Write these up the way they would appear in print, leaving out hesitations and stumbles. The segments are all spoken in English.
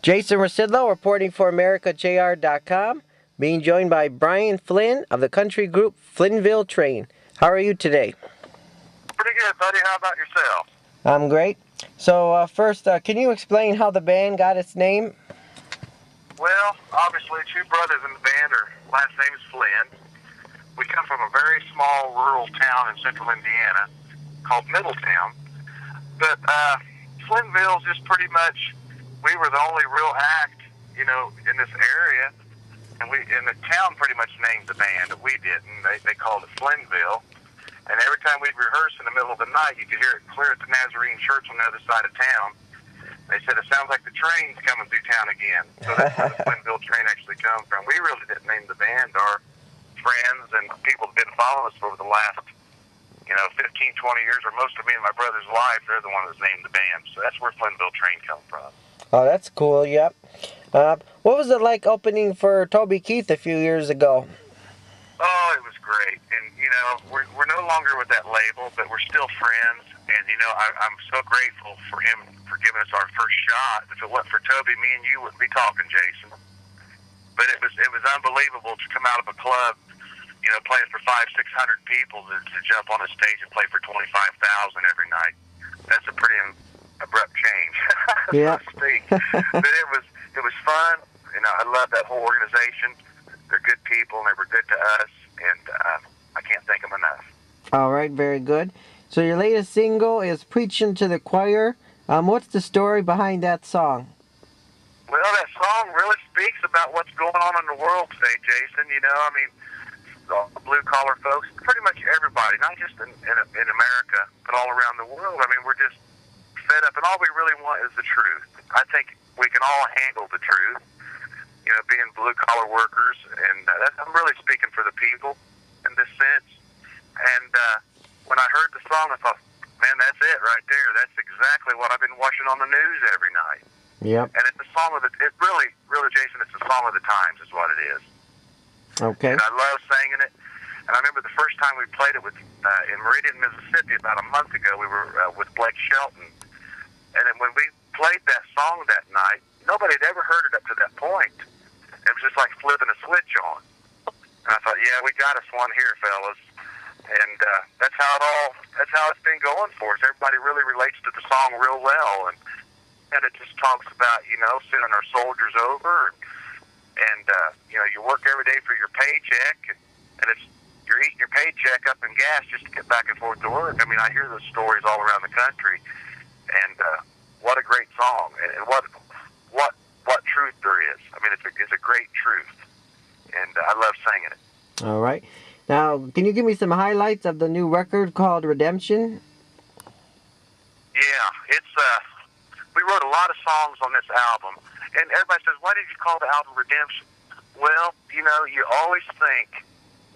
Jason Rzucidlo reporting for AmericaJR.com, being joined by Brian Flynn of the country group Flynnville Train. How are you today? Pretty good, buddy. How about yourself? I'm great. So first, can you explain how the band got its name? Well, obviously, two brothers in the band. Last name is Flynn. We come from a very small rural town in central Indiana called Middletown. But Flynnville's just pretty much, we were the only real act, in this area. And the town pretty much named the band. We didn't. They called it Flynnville. And every time we'd rehearse in the middle of the night, you could hear it clear at the Nazarene Church on the other side of town. They said, it sounds like the train's coming through town again. So that's where the Flynnville Train actually comes from. We really didn't name the band. Our friends and people have been following us over the last, 15, 20 years, or most of me and my brother's life, they're the one that's named the band. So that's where Flynnville Train comes from. Oh, that's cool, yep. What was it like opening for Toby Keith a few years ago? Oh, it was great. And, we're no longer with that label, but we're still friends. And, I'm so grateful for him for giving us our first shot. If it wasn't for Toby, me and you wouldn't be talking, Jason. But it was unbelievable to come out of a club, playing for 500-600 people to jump on a stage and play for 25,000 every night. That's a pretty abrupt change, yeah. so to speak. But it was fun. I love that whole organization. They're good people, and they were good to us, and I can't thank them enough. All right, very good. So your latest single is Preachin to the Choir. What's the story behind that song? Well, that song really speaks about what's going on in the world today, Jason. All the blue-collar folks, pretty much everybody, not just in America, but all around the world. We're just fed up, and all we really want is the truth. I think we can all handle the truth, being blue-collar workers, and I'm really speaking for the people in this sense. And when I heard the song, I thought, man, that's it right there. That's exactly what I've been watching on the news every night. Yep. And it's a song of it really, Jason, it's a song of the times is what it is. Okay. And I love singing it. And I remember the first time we played it in Meridian, Mississippi, about a month ago. We were with Blake Shelton. And then when we played that song that night, nobody had ever heard it up to that point. It was just like flipping a switch on. And I thought, yeah, we got us one here, fellas. And that's how it's been going for us. Everybody really relates to the song real well. And it just talks about, sending our soldiers over. And you work every day for your paycheck. And you're eating your paycheck up in gas just to get back and forth to work. I hear those stories all around the country. And what a great song. And what truth there is. It's a great truth. And I love singing it. All right. Now, can you give me some highlights of the new record called Redemption? Yeah, we wrote a lot of songs on this album. And everybody says, why did you call the album Redemption? Well, you always think,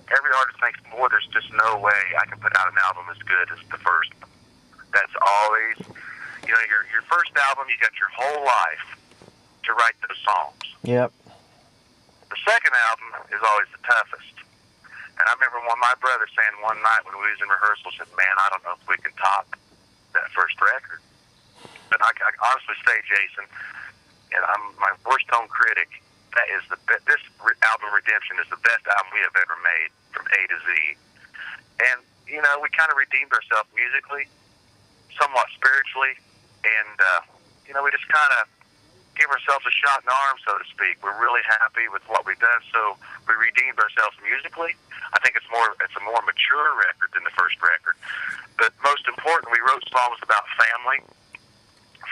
every artist thinks, boy, there's just no way I can put out an album as good as the first one. That's always, your first album, you got your whole life to write those songs. Yep. The second album is always the toughest. And I remember my brother saying one night when we was in rehearsal, said, man, I don't know if we can top that first record. But I honestly say, Jason, and I'm my worst known critic, this album Redemption is the best album we have ever made from A to Z. And, we kind of redeemed ourselves musically, somewhat spiritually, and, we just kind of give ourselves a shot in the arm, so to speak. We're really happy with what we've done, so we redeemed ourselves musically. I think it's a more mature record than the first record. But most important, we wrote songs about family,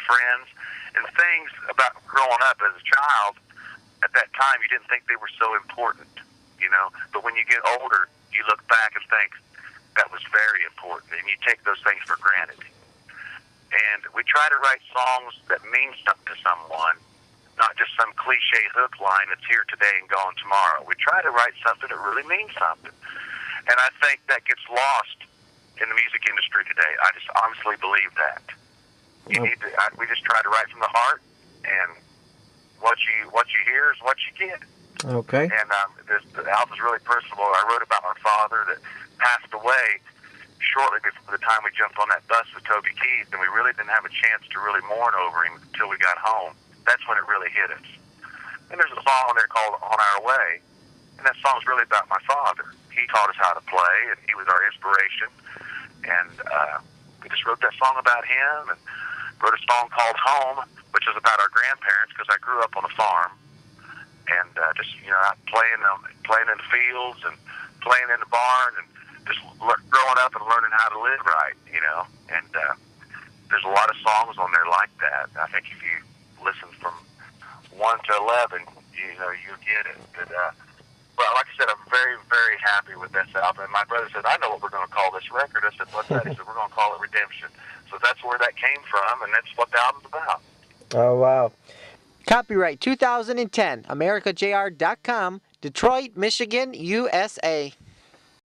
friends, and things about growing up as a child. At that time, you didn't think they were so important, But when you get older, you look back and think that was very important, and you take those things for granted. And we try to write songs that mean something to someone, not just some cliche hook line that's here today and gone tomorrow. We try to write something that really means something. And I think that gets lost in the music industry today. I just honestly believe that. We just try to write from the heart, and what you hear is what you get. Okay. And the album's really personal. I wrote about my father that passed away shortly before the time we jumped on that bus with Toby Keith, and we really didn't have a chance to really mourn over him until we got home. that's when it really hit us. And there's a song on there called On Our Way, and that song's really about my father. He taught us how to play, and he was our inspiration. And we just wrote that song about him, and wrote a song called Home, which is about our grandparents, because I grew up on a farm. And just, playing in the fields and playing in the barn and just growing up and learning how to live right, And there's a lot of songs on there like that. I think if you listen from 1 to 11, you get it. But, well, like I said, I'm very, very happy with this album. And my brother said, I know what we're going to call this record. I said, what's that? He said, we're going to call it Redemption. So that's where that came from, and that's what the album's about. Oh, wow. Copyright 2010, AmericaJR.com, Detroit, Michigan, USA.